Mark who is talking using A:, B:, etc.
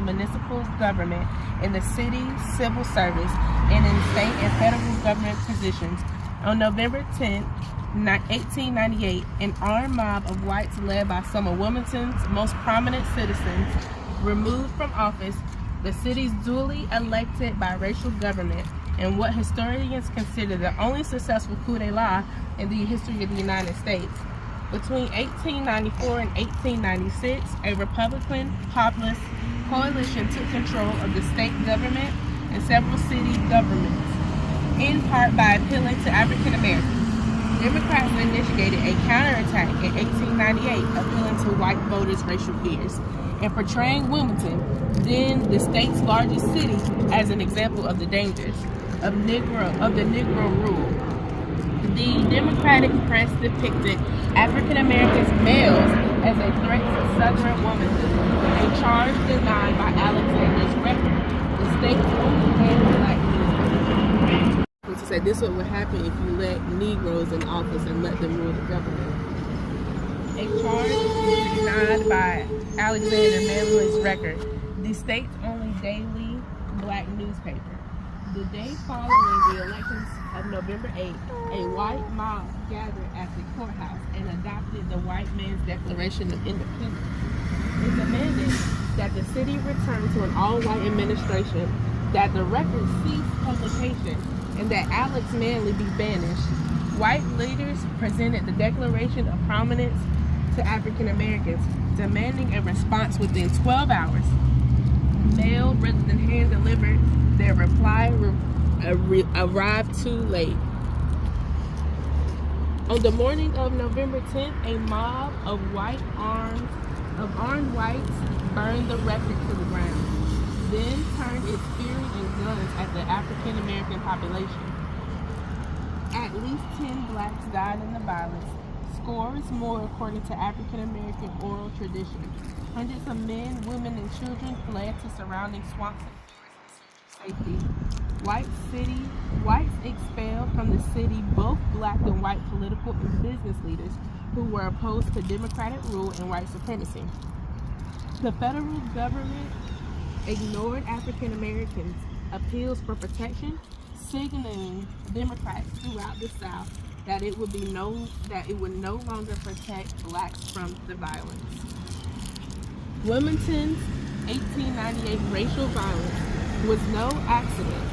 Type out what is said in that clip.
A: municipal government, in the city civil service, and in state and federal government positions. On November 10, 1898, an armed mob of whites led by some of Wilmington's most prominent citizens removed from office the city's duly elected biracial government in what historians consider the only successful coup d'etat in the history of the United States. Between 1894 and 1896, a Republican populist coalition took control of the state government and several city governments, in part by appealing to African Americans. Democrats initiated a counterattack in 1898, appealing to white voters' racial fears, and portraying Wilmington, then the state's largest city, as an example of the dangers of the Negro rule. The Democratic press depicted African American males as a threat to Southern womanhood, a charge denied by Alexander's record. The state's only black men. To say this would happen if you let Negroes in office and let them rule the government. A charge denied by Alexander Mansell's record. The state's only daily black newspaper. The day following the elections of November 8th, a white mob gathered at the courthouse and adopted the white man's Declaration of Independence. It demanded that the city return to an all-white administration, that the record cease publication, and that Alex Manly be banished. White leaders presented the Declaration of Prominence to African Americans, demanding a response within 12 hours. Mail rather than hand-delivered, their reply arrived too late. On the morning of November 10th, a mob of armed whites burned the record to the ground, then turned its fury and guns at the African American population. At least 10 blacks died in the violence, scores more according to African American oral tradition. Hundreds of men, women, and children fled to surrounding swamps and forests in search of safety. Whites expelled from the city both black and white political and business leaders who were opposed to democratic rule and white supremacy. The federal government ignored African Americans' appeals for protection, signaling Democrats throughout the South that it would no longer protect blacks from the violence. Wilmington's 1898 racial violence was no accident.